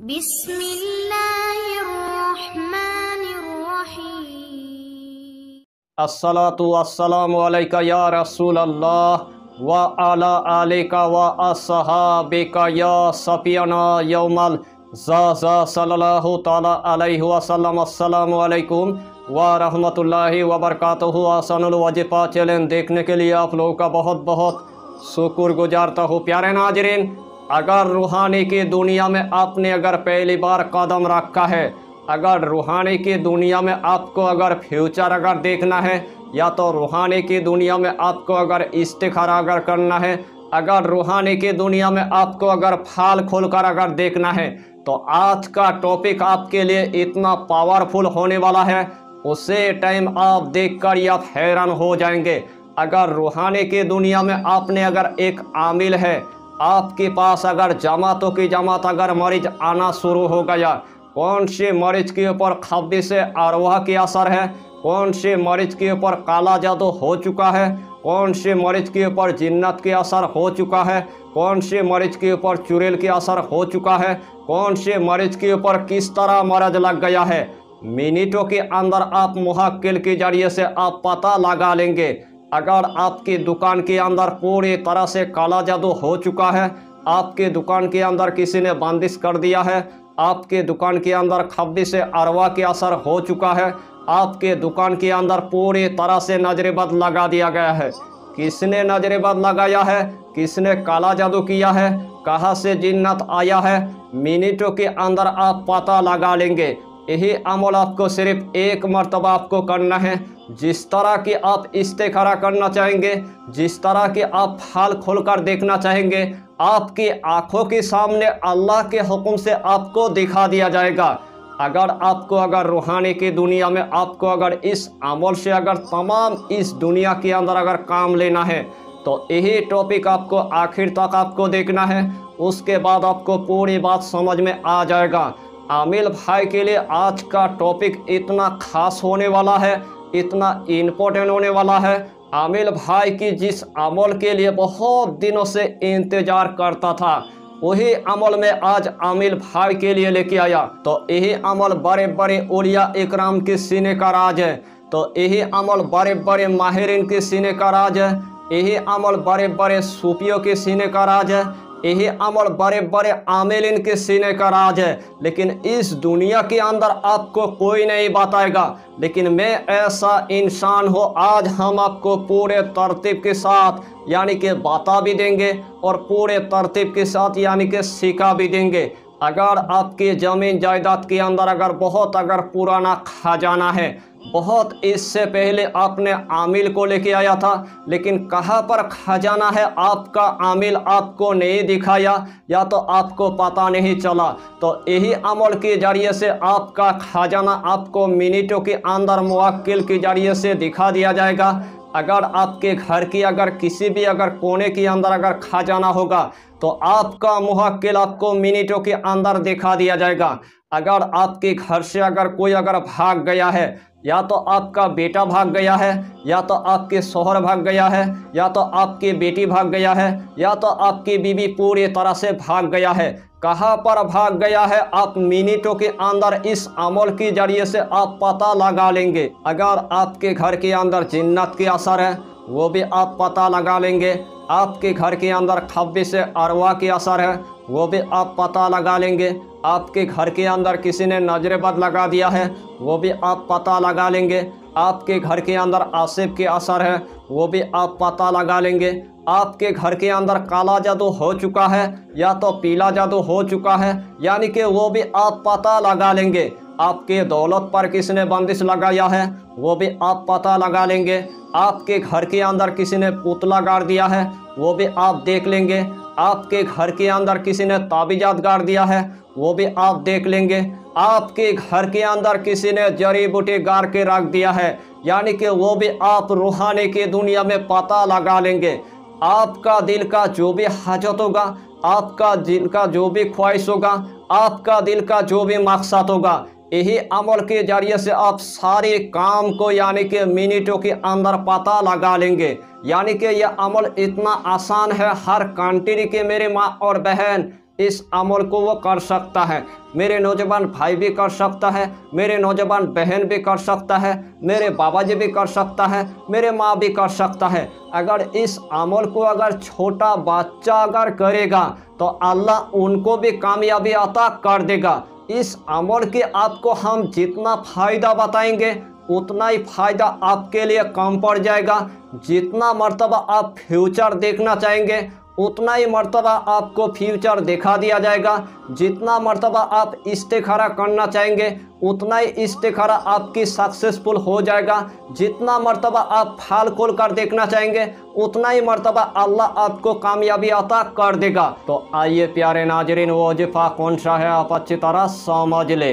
बिस्मिल्लाहिर्रहमानिर्रहीम। अस्सलातु वस्सलामु अलैका या रसूल अल्लाह व अला आलिका व अस्सहाबिका या सफियाना यौमल ज़ा सल्लल्लाहु ताला अलैहि वसल्लम। अस्सलामु अलैकुम व रहमतुल्लाहि व बरकातुहू। आसानुल वजीफ़ा चैनल देखने के लिए आप लोगों का बहुत बहुत शुक्र गुजारता हूँ। प्यारे नाज़रीन, अगर रूहानी की दुनिया में आपने अगर पहली बार कदम रखा है, अगर रूहानी की दुनिया में आपको अगर फ्यूचर अगर देखना है, या तो रूहानी की दुनिया में आपको अगर इस्तिखारा अगर करना है, अगर रूहानी की दुनिया में आपको अगर फाल खोलकर अगर देखना है, तो आज का टॉपिक आपके लिए इतना पावरफुल होने वाला है, उसे टाइम आप देखकर आप हैरान हो जाएंगे। अगर रूहानी की दुनिया में आपने अगर एक आमिल है, आपके पास अगर जमातों की जमात अगर मरीज आना शुरू हो गया, कौन से मरीज के ऊपर खब्बी से अरवाह की असर है, कौन से मरीज के ऊपर काला जादू हो चुका है, कौन से मरीज के ऊपर जिन्नत की असर हो चुका है, कौन से मरीज के ऊपर चुड़ैल की असर हो चुका है, कौन से मरीज के ऊपर किस तरह मरज लग गया है, मिनटों के अंदर आप मुहक्किल के जरिए से आप पता लगा लेंगे। अगर आपकी दुकान के अंदर पूरी तरह से काला जादू हो चुका है, आपके दुकान के अंदर किसी ने बंदिश कर दिया है, आपके दुकान के अंदर खब्बी से अरवा के असर हो चुका है, आपके दुकान के अंदर पूरी तरह से नजरेबद लगा दिया गया है, किसने नजरेबद लगाया है, किसने काला जादू किया है, कहाँ से जिन्नत आया है, मिनटों के अंदर आप पता लगा लेंगे। यही अमल आपको सिर्फ एक मर्तबा आपको करना है। जिस तरह की आप इस्तिखारा करना चाहेंगे, जिस तरह के आप हाल खोलकर देखना चाहेंगे, आपकी आंखों के सामने अल्लाह के हुक्म से आपको दिखा दिया जाएगा। अगर आपको अगर रूहानी की दुनिया में आपको अगर इस अमल से अगर तमाम इस दुनिया के अंदर अगर काम लेना है, तो यही टॉपिक आपको आखिर तक आपको देखना है। उसके बाद आपको पूरी बात समझ में आ जाएगा। आमिल भाई के लिए आज का टॉपिक इतना खास होने वाला है, इतना इम्पोर्टेंट होने वाला है। आमिल भाई की जिस अमल के लिए बहुत दिनों से इंतजार करता था, वही अमल में आज आमिल भाई के लिए लेके आया। तो यही अमल बड़े बड़े औलिया इकराम के सीने का राज है, तो यही अमल बड़े बड़े माहिरीन के सीने का राज है, यही अमल बड़े बड़े सूफियों के सीने का राज है, यही अमल बड़े बड़े आमिलीन के सीने का राज है। लेकिन इस दुनिया के अंदर आपको कोई नहीं बताएगा, लेकिन मैं ऐसा इंसान हूँ, आज हम आपको पूरे तरतीब के साथ यानी कि बता भी देंगे और पूरे तरतीब के साथ यानी कि सिखा भी देंगे। अगर आपकी ज़मीन जायदाद के अंदर अगर बहुत अगर पुराना खजाना है, बहुत इससे पहले आपने आमिल को लेके आया था, लेकिन कहाँ पर खजाना है आपका आमिल आपको नहीं दिखाया, या तो आपको पता नहीं चला, तो यही अमल के जरिए से आपका खजाना आपको मिनटों के अंदर मुवक्किल के जरिए से दिखा दिया जाएगा। अगर आपके घर की अगर किसी भी अगर कोने के अंदर अगर खजाना होगा, तो आपका मुवक्किल आपको मिनटों के अंदर दिखा दिया जाएगा। अगर आपके घर से अगर कोई अगर भाग गया है, या तो आपका बेटा भाग गया है, या तो आपके शोहर भाग गया है, या तो आपकी बेटी भाग गया है, या तो आपकी बीवी पूरी तरह से भाग गया है, कहाँ पर भाग गया है, आप मिनटों के अंदर इस अमल के जरिए से आप पता लगा लेंगे। अगर आपके घर के अंदर जिन्नत की असर है, वो भी आप पता लगा लेंगे। आपके घर के अंदर खब्बी से अरवा की असर है, वो भी आप पता लगा लेंगे। आपके घर के अंदर किसी ने नजरेबद लगा दिया है, वो भी आप पता लगा लेंगे। आपके घर के अंदर आसिफ के असर है, वो भी आप पता लगा लेंगे। आपके घर के अंदर काला जादू हो चुका है, या तो पीला जादू हो चुका है, यानी कि वो भी आप पता लगा लेंगे। आपके दौलत पर किसने बंदिश लगाया है, वो भी आप पता लगा लेंगे। आपके घर के अंदर किसी ने पुतला गाड़ दिया है, वो भी आप देख लेंगे। आपके घर के अंदर किसी ने ताबीजात गाड़ दिया है, वो भी आप देख लेंगे। आपके घर के अंदर किसी ने जड़ी बूटी गाड़ के रख दिया है, यानी कि वो भी आप रूहानी की दुनिया में पता लगा लेंगे। आपका दिल का जो भी हाजत होगा, आपका दिल का जो भी ख्वाहिश होगा, आपका दिल का जो भी मकसद होगा, यही अमल के जरिए से आप सारे काम को यानी कि मिनटों के अंदर पता लगा लेंगे। यानी कि यह अमल इतना आसान है, हर कंट्री के मेरे माँ और बहन इस अमल को वो कर सकता है। मेरे नौजवान भाई भी कर सकता है, मेरे नौजवान बहन भी कर सकता है, मेरे बाबा जी भी कर सकता है, मेरे माँ भी कर सकता है। अगर इस अमल को अगर छोटा बच्चा अगर करेगा तो अल्लाह उनको भी कामयाबी अता कर देगा। इस अमल के आपको हम जितना फ़ायदा बताएंगे उतना ही फ़ायदा आपके लिए कम पड़ जाएगा। जितना मर्तबा आप फ्यूचर देखना चाहेंगे उतना ही मर्तबा आपको फ्यूचर दिखा दिया जाएगा। जितना मर्तबा आप इस्तिखारा करना चाहेंगे उतना ही इस्तिखारा आपकी सक्सेसफुल हो जाएगा। जितना मर्तबा आप फाल खोल कर देखना चाहेंगे उतना ही मर्तबा अल्लाह आपको कामयाबी अता कर देगा। तो आइए प्यारे नाजरीन, वो वजीफ़ा कौन सा है आप अच्छी तरह समझ ले।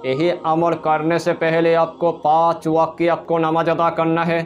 यही अमल करने से पहले आपको 5 वक्त की आपको नमाज अदा करना है,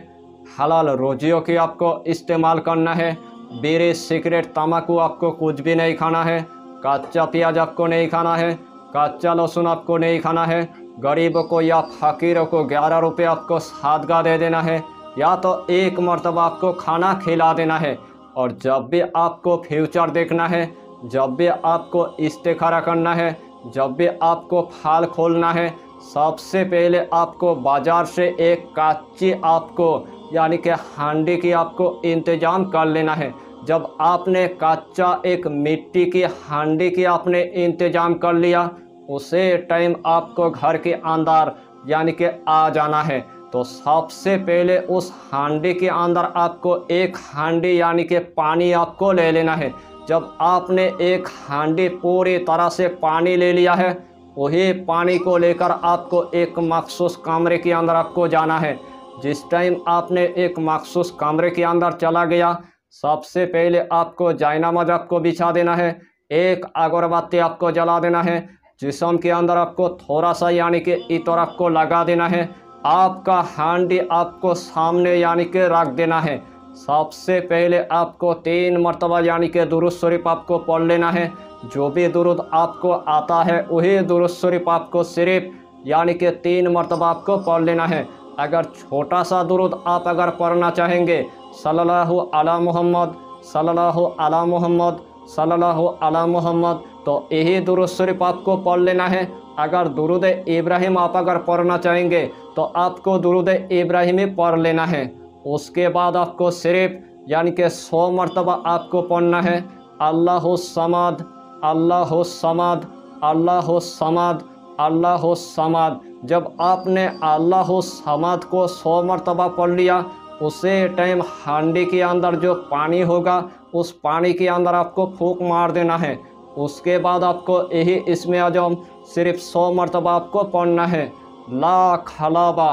हलाल रोजियों की आपको इस्तेमाल करना है, बीड़ी सिगरेट तम्बाकू आपको कुछ भी नहीं खाना है, कच्चा प्याज आपको नहीं खाना है, कच्चा लहसुन आपको नहीं खाना है, गरीबों को या फ़कीरों को 11 रुपये आपको सदका दे देना है, या तो एक मरतबा आपको खाना खिला देना है। और जब भी आपको फ्यूचर देखना है, जब भी आपको इस्तिखारा करना है, जब भी आपको फाल खोलना है, सबसे पहले आपको बाज़ार से एक कच्ची आपको यानी कि हांडी की आपको इंतज़ाम कर लेना है। जब आपने कच्चा एक मिट्टी की हांडी की आपने इंतज़ाम कर लिया, उसे टाइम आपको घर के अंदर यानी कि आ जाना है। तो सबसे पहले उस हांडी के अंदर आपको एक हांडी यानी कि पानी आपको ले लेना है। जब आपने एक हांडी पूरी तरह से पानी ले लिया है, वही पानी को लेकर आपको एक मखसूस कमरे के अंदर आपको जाना है। जिस टाइम आपने एक मखसूस कमरे के अंदर चला गया, सबसे पहले आपको जायनमाज़ आपको बिछा देना है, एक अगरबत्ती आपको जला देना है, जिस्म के अंदर आपको थोड़ा सा यानी कि इतर आपको लगा देना है, आपका हांडी आपको सामने यानी कि रख देना है। सबसे पहले आपको 3 मरतबा यानी कि दुरूद शरीफ आपको पढ़ लेना है। जो भी दुरूद आपको आता है वही दुरूद शरीफ आपको सिर्फ यानी कि 3 मरतबा आपको पढ़ लेना है। अगर छोटा सा दुरूद आप अगर पढ़ना चाहेंगे, सल्लल्लाहु अला मुहम्मद सल्लल्लाहु अला मुहम्मद सल्लल्लाहु अला मुहम्मद, तो यही दुरूद शरीफ आपको पढ़ लेना है। अगर दुरूद इब्राहिम आप अगर पढ़ना चाहेंगे तो आपको दुरूद इब्राहिमी पढ़ लेना है। उसके बाद आपको सिर्फ यानी कि 100 मरतबा आपको पढ़ना है, अल्लाहु समद अल्लाहु समद अल्लाहु समद अल्लाहु समद। जब आपने अल्लाहु समद को 100 मरतबा पढ़ लिया, उसे टाइम हांडी के अंदर जो पानी होगा उस पानी के अंदर आपको फूंक मार देना है। उसके बाद आपको यही इस्मे आज़म सिर्फ 100 मरतबा आपको पढ़ना है, ला खलाबा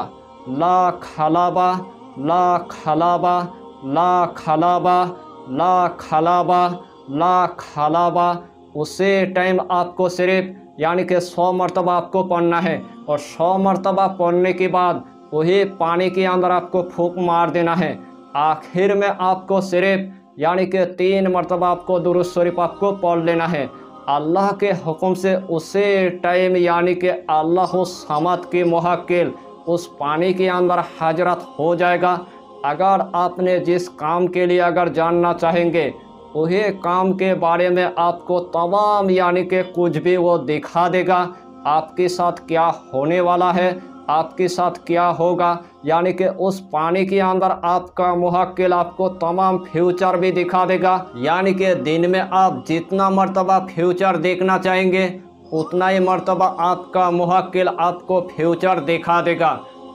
ला खलाबा ला खलाबा ला खलाबा ला खलाबा ला खलाबा। उसे टाइम आपको सिर्फ यानी कि 100 मरतबा आपको पढ़ना है। और 100 मरतबा पढ़ने के बाद वही पानी के अंदर आपको फूंक मार देना है। आखिर में आपको सिर्फ यानी कि 3 मरतबा आपको दुरूद शरीफ आपको पढ़ लेना है। अल्लाह के हुक्म से उसे टाइम यानी कि अल्लाहु समद की मुहक्किल उस पानी के अंदर हजरत हो जाएगा। अगर आपने जिस काम के लिए अगर जानना चाहेंगे वही काम के बारे में आपको तमाम यानी कि कुछ भी वो दिखा देगा। आपके साथ क्या होने वाला है, आपके साथ क्या होगा, यानी कि उस पानी के अंदर आपका मुहक्किल आपको तमाम फ्यूचर भी दिखा देगा। यानी कि दिन में आप जितना मर्तबा फ्यूचर देखना चाहेंगे उतना ही मर्तबा आपका मुहक्किल आपको फ्यूचर दिखा देगा।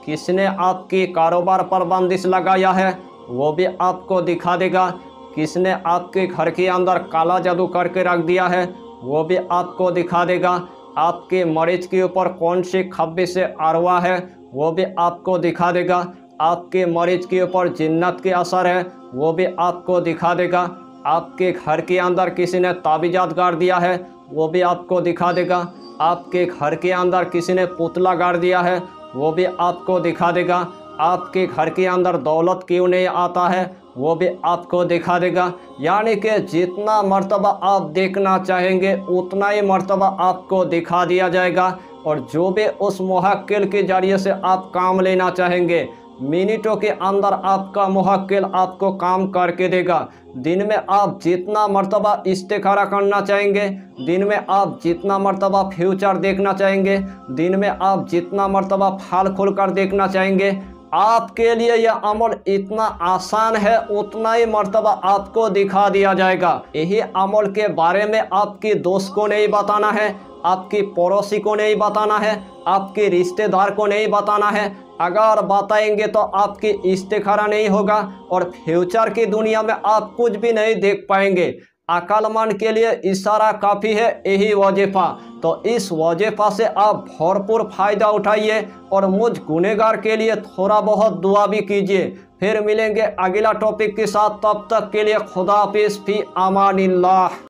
किसने आपकी कारोबार पर बंदिश लगाया है वो भी आपको दिखा देगा। किसने आपके घर के अंदर काला जादू करके रख दिया है वो भी आपको दिखा देगा। आपके मरीज के ऊपर कौन सी खब्बी से अरवा है वो भी आपको दिखा देगा। आपके मरीज के ऊपर जिन्नत के असर है वो भी आपको दिखा देगा। आपके घर के अंदर किसी ने ताबीजात गाड़ दिया है वो भी आपको दिखा देगा। आपके घर के अंदर किसी ने पुतला गाड़ दिया है वो भी आपको दिखा देगा। आपके घर के अंदर दौलत क्यों नहीं आता है वो भी आपको दिखा देगा। यानी कि जितना मर्तबा आप देखना चाहेंगे उतना ही मर्तबा आपको दिखा दिया जाएगा। और जो भी उस मुहक्किल के ज़रिए से आप काम लेना चाहेंगे मिनटों के अंदर आपका मुवक्किल आपको काम करके देगा। दिन में आप जितना मर्तबा इस्तिखारा करना चाहेंगे, दिन में आप जितना मर्तबा फ्यूचर देखना चाहेंगे, दिन में आप जितना मर्तबा फल खुल कर देखना चाहेंगे, आपके लिए यह अमल इतना आसान है, उतना ही मर्तबा आपको दिखा दिया जाएगा। यही अमल के बारे में आपके दोस्त को नहीं बताना है, आपकी पड़ोसी को नहीं बताना है, आपके रिश्तेदार को नहीं बताना है। अगर बताएंगे तो आपकी इस्तिखारा नहीं होगा और फ्यूचर की दुनिया में आप कुछ भी नहीं देख पाएंगे। अक्लमंद के लिए इशारा काफ़ी है, यही वजीफ़ा। तो इस वजीफ़ा से आप भरपूर फ़ायदा उठाइए और मुझ गुनहगार के लिए थोड़ा बहुत दुआ भी कीजिए। फिर मिलेंगे अगला टॉपिक के साथ, तब तक के लिए खुदा हाफिज़, फ़ी अमानिल्लाह।